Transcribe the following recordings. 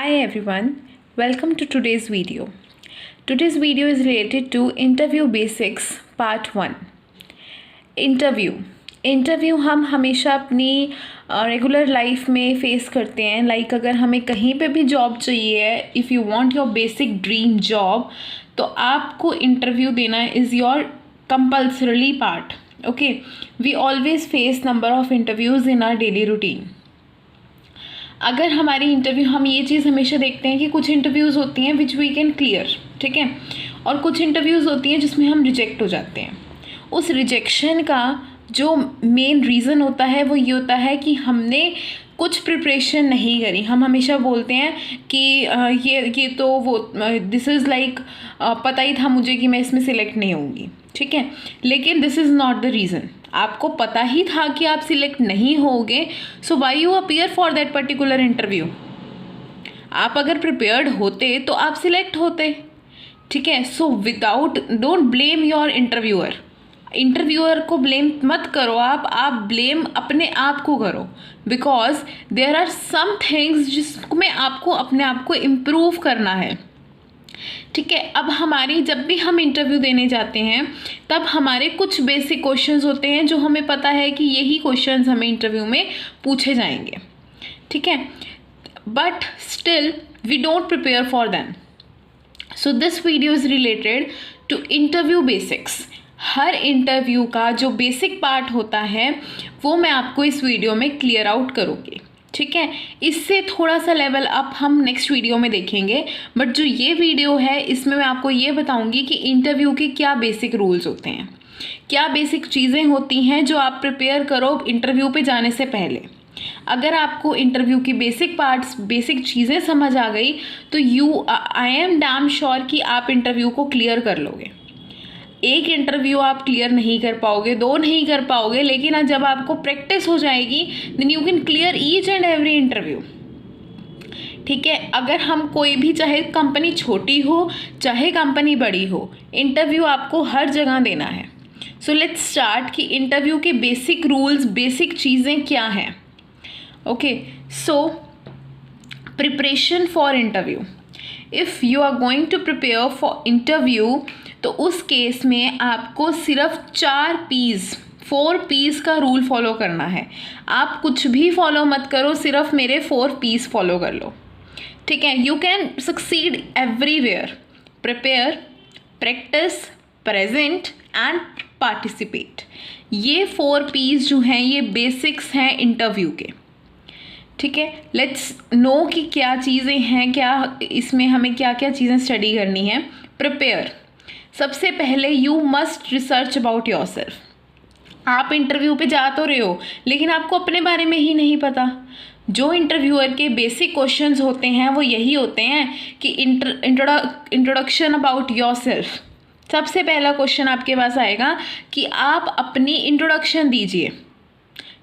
Hi everyone, welcome to today's video. Today's video is related to interview basics part 1. Interview हम हमेशा अपनी regular life में face करते हैं. लाइक अगर हमें कहीं पे भी जॉब चाहिए है, if you want your basic dream job, तो आपको इंटरव्यू देना is your compulsorily part. Okay, we always face number of interviews in our daily routine. अगर हमारी इंटरव्यू, हम ये चीज़ हमेशा देखते हैं कि कुछ इंटरव्यूज़ होती हैं विच वी कैन क्लियर, ठीक है, और कुछ इंटरव्यूज़ होती हैं जिसमें हम रिजेक्ट हो जाते हैं. उस रिजेक्शन का जो मेन रीज़न होता है वो ये होता है कि हमने कुछ प्रिपरेशन नहीं करी. हम हमेशा बोलते हैं कि ये तो वो दिस इज़ लाइक पता ही था मुझे कि मैं इसमें सिलेक्ट नहीं होंगी, ठीक है, लेकिन this is not the reason. आपको पता ही था कि आप सिलेक्ट नहीं होगे, so why you appear for that particular interview. आप अगर प्रिपेयर्ड होते तो आप सिलेक्ट होते, ठीक है. So don't blame your interviewer को ब्लेम मत करो. आप ब्लेम अपने आप को करो, because there are some things जिसमें आपको अपने आप को इम्प्रूव करना है, ठीक है. अब जब भी हम इंटरव्यू देने जाते हैं तब हमारे कुछ बेसिक क्वेश्चंस होते हैं जो हमें पता है कि यही क्वेश्चंस हमें इंटरव्यू में पूछे जाएंगे, ठीक है, but still we don't prepare for them. So this video is related to interview basics. हर इंटरव्यू का जो बेसिक पार्ट होता है वो मैं आपको इस वीडियो में क्लियर आउट करूँगी, ठीक है. इससे थोड़ा सा लेवल अप हम नेक्स्ट वीडियो में देखेंगे, बट जो ये वीडियो है इसमें मैं आपको ये बताऊंगी कि इंटरव्यू के क्या बेसिक रूल्स होते हैं, क्या बेसिक चीज़ें होती हैं जो आप प्रिपेयर करो इंटरव्यू पे जाने से पहले. अगर आपको इंटरव्यू की बेसिक चीज़ें समझ आ गई तो आई एम डैम श्योर कि आप इंटरव्यू को क्लियर कर लोगे. एक इंटरव्यू आप क्लियर नहीं कर पाओगे, 2 नहीं कर पाओगे, लेकिन जब आपको प्रैक्टिस हो जाएगी then you can clear each and every interview, ठीक है. अगर हम कोई भी, चाहे कंपनी छोटी हो चाहे कंपनी बड़ी हो, इंटरव्यू आपको हर जगह देना है. सो लेट्स स्टार्ट कि इंटरव्यू के बेसिक रूल्स, बेसिक चीज़ें क्या हैं. Okay, so preparation for interview. If you are going to prepare for interview, तो उस केस में आपको सिर्फ 4 P's का रूल फॉलो करना है. आप कुछ भी फॉलो मत करो, सिर्फ मेरे 4 P's फॉलो कर लो, ठीक है. You can succeed everywhere. Prepare, practice, present and participate. ये 4 P's जो हैं ये बेसिक्स हैं इंटरव्यू के, ठीक है. लेट्स नो कि क्या चीज़ें हैं, क्या इसमें हमें क्या क्या चीज़ें स्टडी करनी है. प्रिपेयर. सबसे पहले you must research about yourself. आप इंटरव्यू पे जा तो रहे हो लेकिन आपको अपने बारे में ही नहीं पता. जो इंटरव्यूअर के बेसिक क्वेश्चंस होते हैं वो यही होते हैं कि इंट्रोडक्शन अबाउट योरसेल्फ. सबसे पहला क्वेश्चन आपके पास आएगा कि आप अपनी इंट्रोडक्शन दीजिए,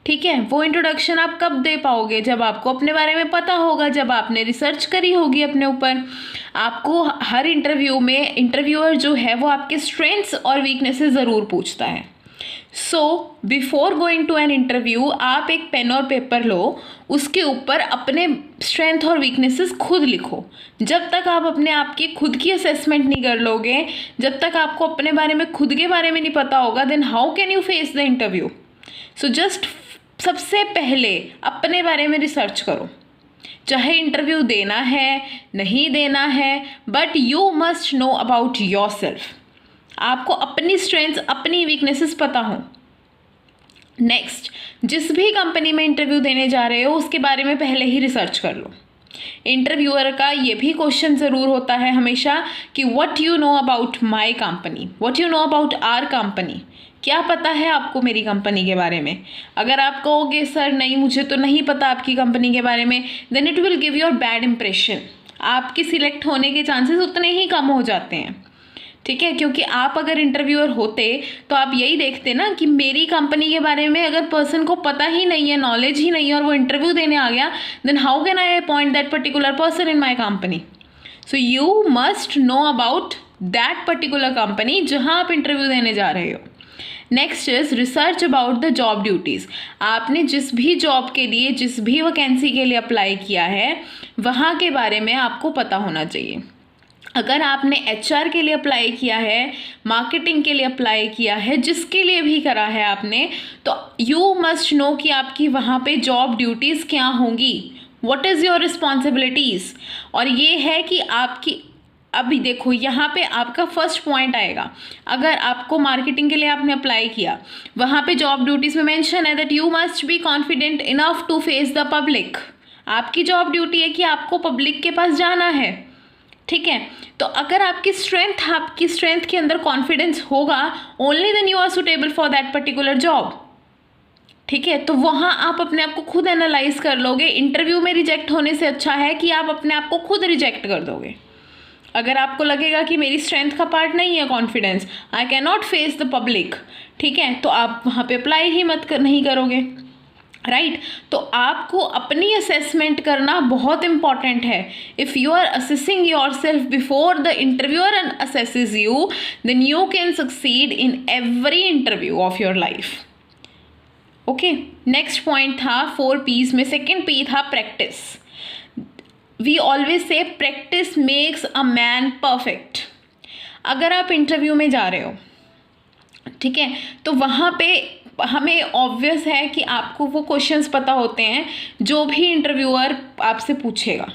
ठीक है. वो इंट्रोडक्शन आप कब दे पाओगे? जब आपको अपने बारे में पता होगा, जब आपने रिसर्च करी होगी अपने ऊपर. आपको हर इंटरव्यू में इंटरव्यूअर जो है वो आपके स्ट्रेंथ्स और वीकनेसेस ज़रूर पूछता है. So before going to an interview आप एक पेन और पेपर लो, उसके ऊपर अपने स्ट्रेंथ और वीकनेसेस खुद लिखो. जब तक आप अपने आप की खुद की असेसमेंट नहीं कर लोगे, जब तक आपको अपने बारे में खुद के बारे में नहीं पता होगा, then how can you face the interview. So just सबसे पहले अपने बारे में रिसर्च करो. चाहे इंटरव्यू देना है नहीं देना है, but you must know about yourself. आपको अपनी स्ट्रेंथ्स, अपनी वीकनेसेस पता हो. नेक्स्ट, जिस भी कंपनी में इंटरव्यू देने जा रहे हो उसके बारे में पहले ही रिसर्च कर लो. इंटरव्यूअर का ये भी क्वेश्चन ज़रूर होता है हमेशा कि what you know about my company, what you know about our company. क्या पता है आपको मेरी कंपनी के बारे में? अगर आप कहोगे सर नहीं मुझे तो नहीं पता आपकी कंपनी के बारे में, then it will give your bad impression. आपकी सिलेक्ट होने के चांसेस उतने ही कम हो जाते हैं, ठीक है. क्योंकि आप अगर इंटरव्यूअर होते तो आप यही देखते ना कि मेरी कंपनी के बारे में अगर पर्सन को पता ही नहीं है, नॉलेज ही नहीं है, और वो इंटरव्यू देने आ गया, then how can I appoint that particular person in my company. So you must know about that particular company जहाँ आप इंटरव्यू देने जा रहे हो. Next is research about the job duties. आपने जिस भी जॉब के लिए, जिस भी वैकेंसी के लिए अप्लाई किया है, वहाँ के बारे में आपको पता होना चाहिए। अगर आपने HR के लिए अप्लाई किया है, मार्केटिंग के लिए अप्लाई किया है, जिसके लिए भी करा है आपने, तो यू मस्ट नो कि आपकी वहाँ पे जॉब ड्यूटीज़ क्या होंगी, व्हाट इज़ योर रिस्पॉन्सिबिलिटीज़। और ये है कि आपकी, अभी देखो यहाँ पे आपका फर्स्ट पॉइंट आएगा। अगर आपको मार्केटिंग के लिए आपने अप्लाई किया, वहाँ पे जॉब ड्यूटीज़ में मेंशन है that you must be confident enough to face the public. आपकी जॉब ड्यूटी है कि आपको पब्लिक के पास जाना है, ठीक है। तो अगर आपकी स्ट्रेंथ के अंदर कॉन्फिडेंस होगा, only then you are suitable for that particular job, ठीक है। तो वहाँ आप अपने आप को खुद एनालाइज कर लोगे। इंटरव्यू में रिजेक्ट होने से अच्छा है कि आप अपने आप को खुद रिजेक्ट कर दोगे। अगर आपको लगेगा कि मेरी स्ट्रेंथ का पार्ट नहीं है confidence, I can not face the public, ठीक है, तो आप वहाँ पे अप्लाई ही नहीं करोगे, राइट। तो आपको अपनी असेसमेंट करना बहुत इंपॉर्टेंट है। If you are assessing yourself before the interviewer and assesses you, then you can succeed in every interview of your life. Okay, next point था 4 P's में, सेकेंड P था practice. We always say practice makes a man perfect. अगर आप interview में जा रहे हो, ठीक है, तो वहाँ पे हमें ऑब्वियस है कि आपको वो क्वेश्चंस पता होते हैं जो भी इंटरव्यूअर आपसे पूछेगा।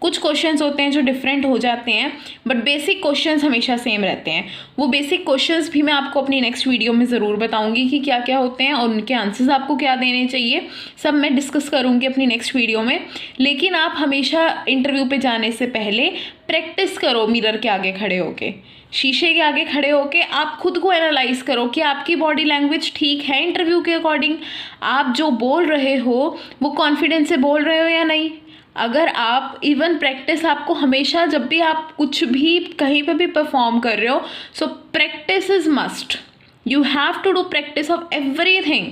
कुछ क्वेश्चंस होते हैं जो डिफरेंट हो जाते हैं, बट बेसिक क्वेश्चंस हमेशा सेम रहते हैं। वो बेसिक क्वेश्चंस भी मैं आपको अपनी नेक्स्ट वीडियो में ज़रूर बताऊंगी कि क्या क्या होते हैं और उनके आंसर्स आपको क्या देने चाहिए, सब मैं डिस्कस करूंगी अपनी नेक्स्ट वीडियो में। लेकिन आप हमेशा इंटरव्यू पे जाने से पहले प्रैक्टिस करो। मिरर के आगे खड़े होके, शीशे के आगे खड़े होके आप खुद को एनालाइज करो कि आपकी बॉडी लैंग्वेज ठीक है इंटरव्यू के अकॉर्डिंग, आप जो बोल रहे हो वो कॉन्फिडेंस से बोल रहे हो या नहीं। अगर आप इवन प्रैक्टिस आपको हमेशा, जब भी आप कुछ भी कहीं पे भी परफॉर्म कर रहे हो, so practice is must. You have to do practice of everything.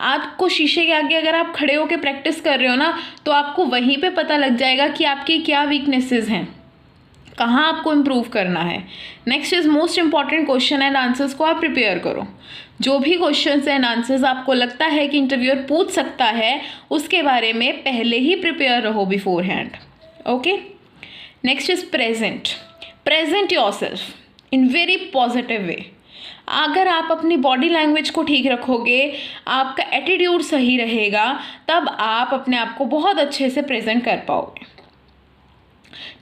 आपको शीशे के आगे अगर आप खड़े होकर प्रैक्टिस कर रहे हो ना, तो आपको वहीं पे पता लग जाएगा कि आपकी क्या वीकनेसेस हैं, कहाँ आपको इम्प्रूव करना है। Next is most important, question and answers को आप प्रिपेयर करो। जो भी क्वेश्चंस एंड आंसर्स आपको लगता है कि इंटरव्यूअर पूछ सकता है, उसके बारे में पहले ही प्रिपेयर रहो before hand. Okay, next is present yourself in very positive way. अगर आप अपनी बॉडी लैंग्वेज को ठीक रखोगे, आपका एटीट्यूड सही रहेगा, तब आप अपने आप को बहुत अच्छे से प्रेजेंट कर पाओगे,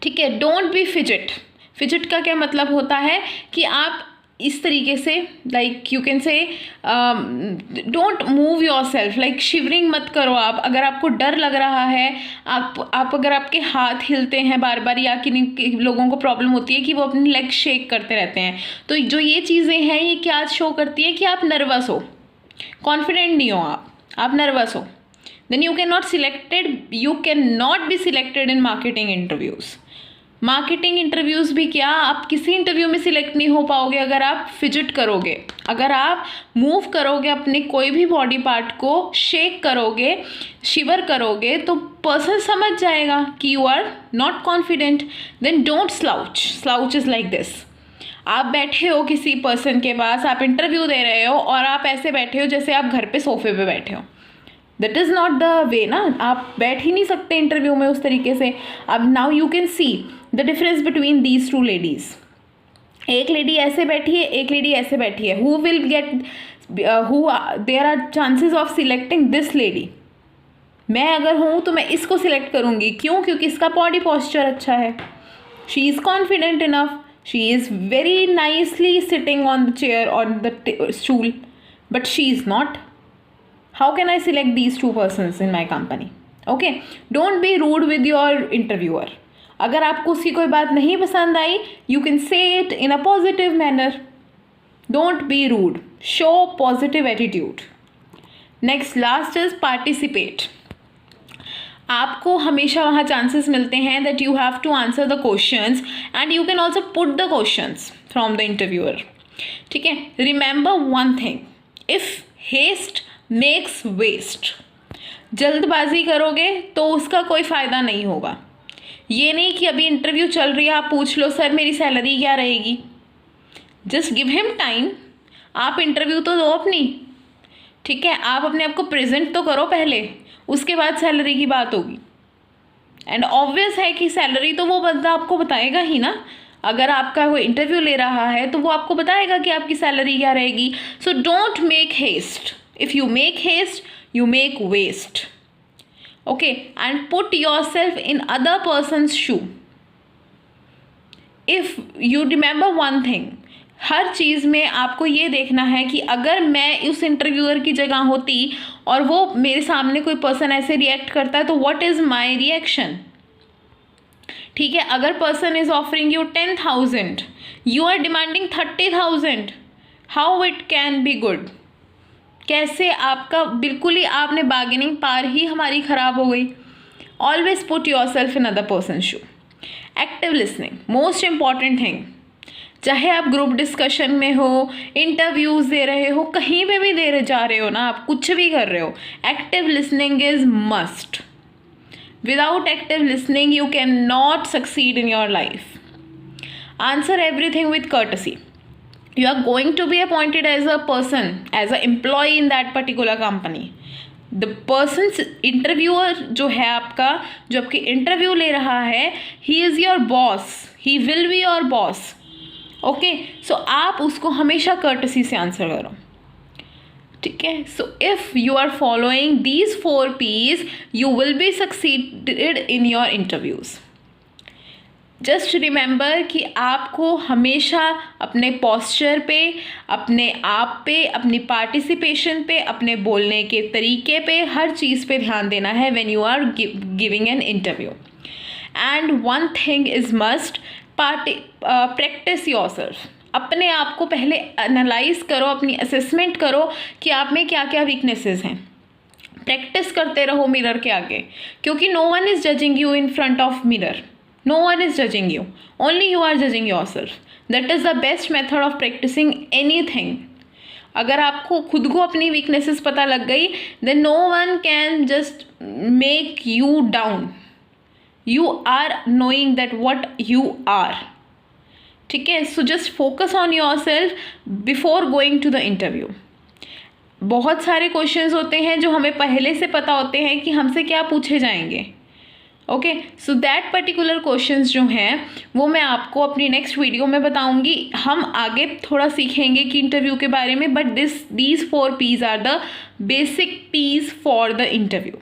ठीक है। डोंट बी फिजिट का क्या मतलब होता है कि आप इस तरीके से, like you can say don't move your self, like shivering मत करो आप। अगर आपको डर लग रहा है, आप अगर आपके हाथ हिलते हैं बार बार, या कि लोगों को प्रॉब्लम होती है कि वो अपनी लेग शेक करते रहते हैं, तो जो ये चीज़ें हैं ये क्या शो करती है कि आप नर्वस हो, कॉन्फिडेंट नहीं हो, आप नर्वस हो। Then you can not be selected in marketing interviews. Marketing interviews भी क्या, आप किसी इंटरव्यू में सिलेक्ट नहीं हो पाओगे अगर आप फिजिट करोगे। अगर आप मूव करोगे, अपने कोई भी बॉडी पार्ट को शेक करोगे, शिवर करोगे, तो पर्सन समझ जाएगा कि you are not confident. Then don't slouch is like this. आप बैठे हो किसी पर्सन के पास, आप इंटरव्यू दे रहे हो और आप ऐसे बैठे हो जैसे आप घर पे सोफे पे बैठे हो। That is not the way ना, आप बैठ ही नहीं सकते इंटरव्यू में उस तरीके से। अब now you can see the difference between these 2 ladies. एक लेडी ऐसे बैठी है, एक लेडी ऐसे बैठी है। Who will get, there are chances of selecting this lady. मैं अगर हूँ तो मैं इसको सिलेक्ट करूँगी। क्यों? क्योंकि इसका बॉडी पॉस्चर अच्छा है, she is confident enough, she is very nicely sitting on the chair on the stool, but she is not. How can I select these 2 persons in my company? Okay, don't be rude with your interviewer. अगर आपको उसकी कोई बात नहीं पसंद आई, you can say it in a positive manner. Don't be rude. Show positive attitude. Next, last is participate. आपको हमेशा वहाँ chances मिलते हैं that you have to answer the questions and you can also put the questions from the interviewer. ठीक है? Remember one thing. If haste makes waste, जल्दबाजी करोगे तो उसका कोई फ़ायदा नहीं होगा। ये नहीं कि अभी इंटरव्यू चल रही है, आप पूछ लो सर मेरी सैलरी क्या रहेगी। जस्ट गिव हिम टाइम, आप इंटरव्यू तो दो अपनी, ठीक है, आप अपने आप को प्रेजेंट तो करो पहले, उसके बाद सैलरी की बात होगी। एंड ऑब्वियस है कि सैलरी तो वो बंदा आपको बताएगा ही ना, अगर आपका वो इंटरव्यू ले रहा है तो वो आपको बताएगा कि आपकी सैलरी क्या रहेगी। So don't make haste, if you make haste you make waste, okay. And put yourself in other person's shoe. If you remember one thing, हर चीज़ में आपको ये देखना है कि अगर मैं उस इंटरव्यूअर की जगह होती और वो मेरे सामने कोई पर्सन ऐसे रिएक्ट करता है तो व्हाट इज़ माय रिएक्शन, ठीक है। अगर person is offering you 10,000, you are demanding 30,000, how it can be good? कैसे आपका बिल्कुल ही आपने बार्गेनिंग पार ही हमारी ख़राब हो गई। Always put yourself in other person shoe. Active listening, most important thing. चाहे आप ग्रुप डिस्कशन में हो, इंटरव्यूज़ दे रहे हो, कहीं पे भी दे जा रहे हो ना, आप कुछ भी कर रहे हो, active listening is must. Without active listening, you cannot succeed in your life. Answer everything with courtesy. You are going to be appointed as a person, as an employee in that particular company. The person's interviewer जो है आपका, जो आपकी interview ले रहा है, he is your boss. He will be your boss. Okay? So आप उसको हमेशा courtesy से आंसर करो, ठीक है। So if you are following these 4 P's you will be succeeded in your interviews. Just remember कि आपको हमेशा अपने पोस्चर पे, अपने आप पे, अपनी पार्टिसिपेशन पे, अपने बोलने के तरीके पे, हर चीज़ पे ध्यान देना है when you are giving an interview. And one thing is must, practice yourself. अपने आप को पहले एनालाइज करो, अपनी असेसमेंट करो कि आप में क्या क्या वीकनेसेस हैं। प्रैक्टिस करते रहो मिरर के आगे, क्योंकि no one is judging you in front of mirror, no one is judging you, only you are judging yourself. That is the best method of practicing anything. अगर आपको खुद को अपनी वीकनेसेस पता लग गई, then no one can just make you down. You are knowing that what you are, ठीक है। So just focus on yourself before going to the interview. बहुत सारे क्वेश्चंस होते हैं जो हमें पहले से पता होते हैं कि हमसे क्या पूछे जाएंगे, okay. So that particular questions जो हैं वो मैं आपको अपनी नेक्स्ट वीडियो में बताऊंगी। हम आगे थोड़ा सीखेंगे कि इंटरव्यू के बारे में, but these 4 P's are the basic P's for the interview.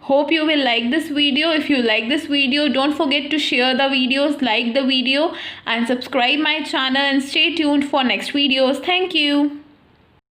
Hope you will like this video. If you like this video, don't forget to share the videos, like the video and subscribe my channel and stay tuned for next videos. Thank you.